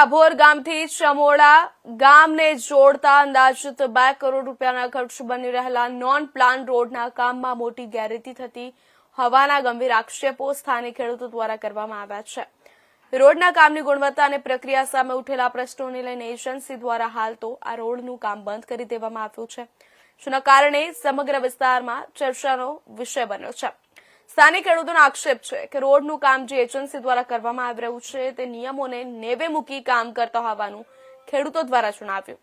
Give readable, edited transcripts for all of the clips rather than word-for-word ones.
આભોર ગામથી ચમોડા ગામને જોડતા અંદાજિત 2 કરોડ રૂપિયાના ખર્ચ બની રહેલા નોન પ્લાન રોડના કામમાં મોટી ગેરરીતિ થતી હોવાના ગંભીર આક્ષેપો સ્થાનિક ખેડૂતો દ્વારા કરવામાં આવ્યા છે. રોડના કામની ગુણવત્તા અને પ્રક્રિયા સામે ઉઠેલા પ્રશ્નોને લઈને એજન્સી દ્વારા હાલ તો આ રોડનું કામ બંધ કરી દેવામાં આવ્યું છે, જેના કારણે સમગ્ર વિસ્તારમાં ચર્ચાનો વિષય બન્યો છે. સ્થાનિક ખેડૂતોનો આક્ષેપ છે કે રોડનું કામ જે એજન્સી દ્વારા કરવામાં આવી રહ્યું છે તે નિયમોને નેવે મૂકી કામ કરતા હોવાનું ખેડૂતો દ્વારા જણાવ્યું.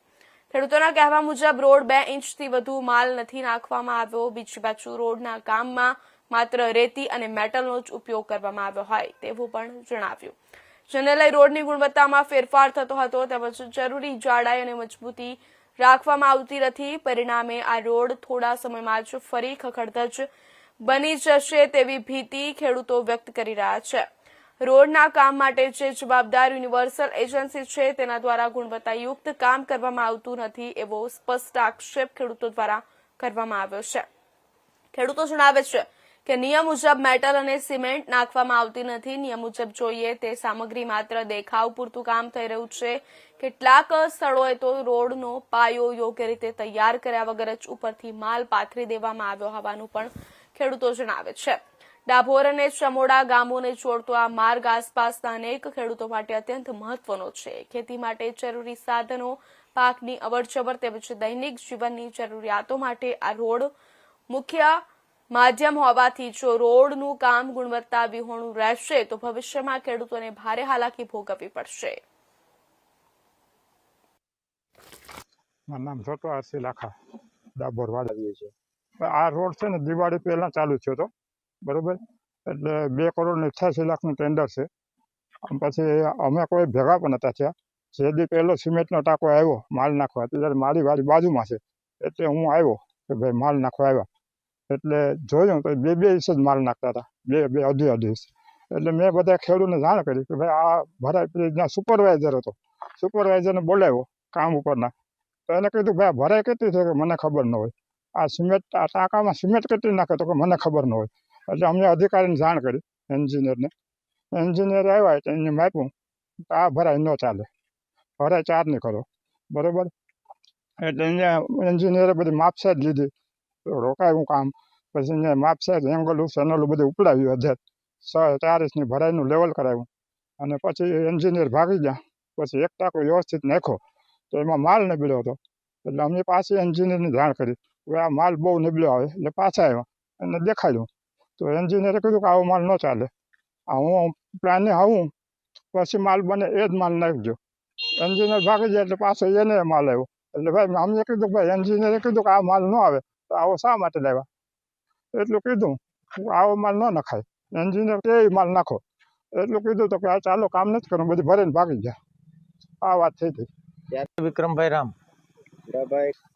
ખેડૂતોના કહેવા મુજબ રોડ 2 ઇંચથી વધુ માલ નથી નાખવામાં આવ્યો. બીજી બાજુ રોડના કામમાં માત્ર રેતી અને મેટલનો જ ઉપયોગ કરવામાં આવ્યો હોય તેવું પણ જણાવ્યું, જેને લઈ રોડની ગુણવત્તામાં ફેરફાર થતો હતો તેમજ જરૂરી જાડાઈ અને મજબૂતી રાખવામાં આવતી નથી. પરિણામે આ રોડ થોડા સમયમાં જ ફરી ખખડધજ બની જશે તેવી ભીતિ ખેડૂતો વ્યક્ત કરી રહ્યા છે. રોડના કામ માટે જે જવાબદાર યુનિવર્સલ એજન્સી છે તેના દ્વારા ગુણવત્તાયુક્ત કામ કરવામાં આવતું નથી એવો સ્પષ્ટ આક્ષેપ ખેડૂતો દ્વારા કરવામાં આવ્યો છે. ખેડૂતો જણાવે છે કે નિયમ મુજબ મેટલ અને સિમેન્ટ નાખવામાં આવતી નથી. નિયમ મુજબ જોઈએ તે સામગ્રી માત્ર દેખાવ પૂરતું કામ થઈ રહ્યું છે. કેટલાક સ્થળોએ તો રોડનો પાયો યોગ્ય રીતે તૈયાર કર્યા વગર જ ઉપરથી માલ પાથરી દેવામાં આવ્યો હોવાનું પણ ખેડૂતો જણાવે છે. ડાભોર અને ચમોડા ગામોને જોડતો આ માર્ગ આસપાસના અનેક ખેડૂતો માટે અત્યંત મહત્વનો છે. ખેતી માટે જરૂરી સાધનો, પાકની અવરજવર તેમજ દૈનિક જીવનની જરૂરિયાતો માટે આ રોડ મુખ્ય માધ્યમ હોવાથી જો રોડનું કામ ગુણવત્તા વિહોણું રહેશે તો ભવિષ્યમાં ખેડૂતોને ભારે હાલાકી ભોગવવી પડશે. મારું નામ છોટો આરસી લાખા, ડાભોર વાળા છે. આ રોડ છે ને દિવાળી પહેલા ચાલુ થયો હતો, બરોબર. એટલે 2 કરોડ ને 88 લાખનું ટેન્ડર છે. પછી અમે કોઈ ભેગા પણ નતા થયા. જે દી પહેલો સિમેન્ટનો ટાંકો આવ્યો માલ નાખવા, ત્યારે મારી વાડી બાજુમાં છે, એટલે હું આવ્યો કે ભાઈ માલ નાખવા આવ્યા. એટલે જોયું તો 2 ઇંચ જ માલ નાખતા હતા, 2 અઢી ઇંચ. એટલે મેં બધા ખેડૂતને જાણ કરી કે ભાઈ આ ભરાઈ સુપરવાઇઝર હતો, સુપરવાઇઝરને બોલાવ્યો કામ ઉપરના. તો એને કીધું ભાઈ ભરાઈ કેટલી છે કે મને ખબર ન હોય. આ સિમેન્ટ આ ટાંકામાં સિમેન્ટ કેટલી નાખે તો કે મને ખબર ન હોય. એટલે અમને અધિકારીને જાણ કરી, એન્જિનિયરને. એન્જિનિયર આવ્યા તો એને માપ્યું આ ભરાઈ ન ચાલે, ભરાઈ 4 ની કરો, બરોબર. એટલે અહીંયા એન્જિનિયરે બધી માપસાદ લીધી, રોકાયું કામ. પછી અહીંયા માપસાદ એંગલ સેનલ બધું ઉપડાવ્યું, 4 ઇંચની ભરાઈનું લેવલ કરાવ્યું. અને પછી એન્જિનિયર ભાગી ગયા. પછી એક ટાંકો વ્યવસ્થિત નાખ્યો તો એમાં માલ નબળ્યો હતો. એટલે અમે પાછી એન્જિનિયરની જાણ કરી કે આ માલ બહુ નબળ્યો આવે. એટલે પાછા આવ્યા અને દેખાડ્યું. તો એન્જિનિયરે કીધું કે આવો માલ ન ચાલે, આ હું પ્લાને આવું પછી માલ બને એ જ માલ નાખજો. એન્જિનિયર ભાગી જાય એટલે પાછો એને માલ આવ્યો. એટલે ભાઈ અમને કીધું ભાઈ એન્જિનિયરે કીધું કે આ માલ ન આવે તો આવો શા માટે લાવ્યા, એટલું કીધું. આવો માલ ન નખાય, એન્જિનિયર કે માલ નાખો એટલું કીધું. તો કે આ ચાલો કામ નથી કરવું, બધી ભરીને ભાગી ગયા. આ વાત થઈ હતી. વિક્રમભાઈ રામ.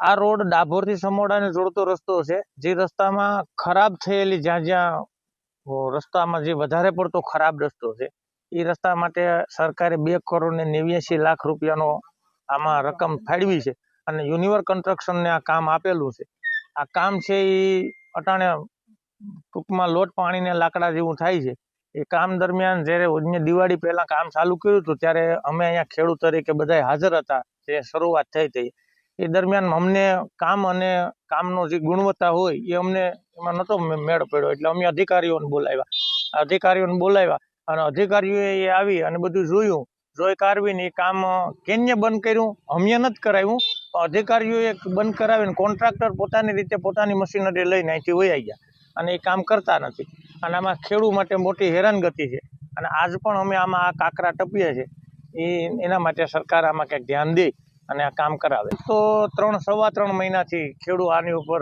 આ રોડ ડાભોર થી સમોડાને જોડતો રસ્તો છે. જે રસ્તામાં ખરાબ થયેલી જ્યાં રસ્તામાં જે વધારે પડતો ખરાબ રસ્તો છે એ રસ્તા માટે સરકારે 2 કરોડ ને 89 લાખ રૂપિયાનો આમાં રકમ ફાળવી છે અને યુનિવર કન્સ્ટ્રક્શનને આ કામ આપેલું છે. આ કામ છે એ અટાણે ટૂંકમાં લોટ પાણીને લાકડા જેવું થાય છે. એ કામ દરમિયાન જ્યારે દિવાળી પહેલા કામ ચાલુ કર્યું હતું ત્યારે અમે અહીંયા ખેડૂત તરીકે બધા હાજર હતા. જે શરૂઆત થઈ હતી એ દરમિયાન અમને કામ અને કામનો જે ગુણવત્તા હોય એ અમને એમાં નહોતો મેળ પડ્યો. એટલે અમે અધિકારીઓને બોલાવ્યા અને અધિકારીઓએ આવી અને બધું જોઈ કાઢવીને એ કામ કેન્ય બંધ કર્યું, અમે નથી કરાવ્યું. અધિકારીઓએ બંધ કરાવીને કોન્ટ્રાક્ટર પોતાની રીતે પોતાની મશીનરી લઈને અહીંથી વહી ગયા અને એ કામ કરતા નથી. અને આમાં ખેડૂત માટે મોટી હેરાનગતિ છે. અને આજ પણ અમે આમાં આ કાંકરા ટપીએ છીએ એના માટે સરકાર આમાં કંઈક ધ્યાન દે અને આ કામ કરાવે. તો 3-3.25 મહિનાથી ખેડૂત આની ઉપર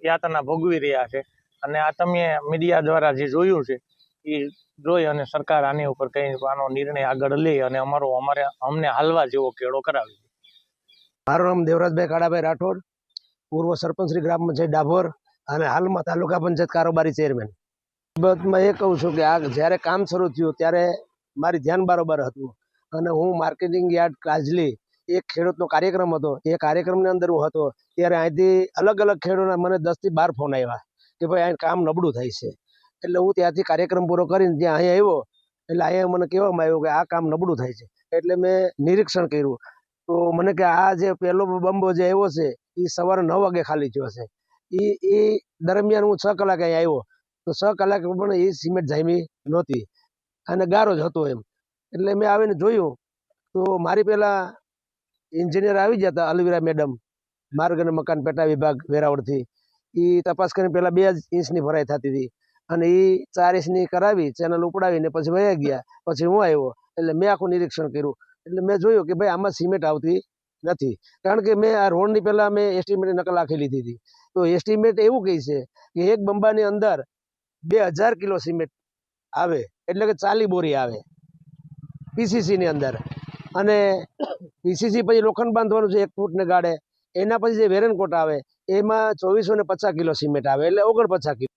યાતના ભોગવી રહ્યા છે. અને આ તમે મીડિયા દ્વારા જે જોયું છે એ જોઈ અને સરકાર આની ઉપર કંઈ આનો નિર્ણય આગળ લે અને અમને હાલવા જેવો કેળો કરાવે. મારું નામ દેવરાજભાઈ કાળાભાઈ રાઠોડ, પૂર્વ સરપંચ શ્રી ગ્રામ પંચાયત ડાભોર અને હાલમાં તાલુકા પંચાયત કારોબારી ચેરમેન. બાબતમાં એ કહું છું કે આ જ્યારે કામ શરૂ થયું ત્યારે મારી ધ્યાન બારોબાર હતું અને હું માર્કેટિંગ યાર્ડ કાજલી એક ખેડૂતનો કાર્યક્રમ હતો. એ કાર્યક્રમની અંદર હું હતો ત્યારે અહીંથી અલગ અલગ ખેડૂતોના મને 10 થી 12 ફોન આવ્યા કે ભાઈ અહીં કામ નબળું થાય છે. એટલે હું ત્યાંથી કાર્યક્રમ પૂરો કરીને ત્યાં અહીંયા આવ્યો. એટલે અહીંયા મને કહેવામાં આવ્યું કે આ કામ નબળું થાય છે. એટલે મેં નિરીક્ષણ કર્યું તો મને કે આ જે પહેલો બંબો જે આવ્યો છે એ સવારે 9 વાગે ખાલી થયો છે. એ દરમિયાન હું 6 કલાકે અહીં આવ્યો તો 6 કલાકે પણ એ સિમેન્ટ જામી નહોતી અને ગારો જ હતો એમ. એટલે મેં આવીને જોયું તો મારી પહેલા એન્જિનિયર આવી ગયા હતા, અલવીરા મેડમ, માર્ગ અને મકાન પેટા વિભાગ વેરાવળથી. એ તપાસ કરીને પહેલા 2 ઇંચની ભરાઈ થતી હતી અને એ 4 ઇંચની કરાવી, ચેનલ ઉપડાવીને પછી વયા ગયા. પછી હું આવ્યો એટલે મેં આખું નિરીક્ષણ કર્યું. એટલે મેં જોયું કે ભાઈ આમાં સિમેન્ટ આવતી નથી, કારણ કે મેં આ રોડની પહેલા મેં એસ્ટિમેટની નકલ આખી લીધી હતી. તો એસ્ટિમેટ એવું કહે છે કે એક બંબાની અંદર 2000 કિલો સિમેન્ટ આવે, એટલે કે 40 બોરી આવે પીસીસી ની અંદર. અને પીસીસી પછી લોખંડ બાંધવાનું છે 1 ફૂટને ગાળે. એના પછી જે વેરનકોટ આવે એમાં 2450 કિલો સિમેન્ટ આવે, એટલે 49 કિલો.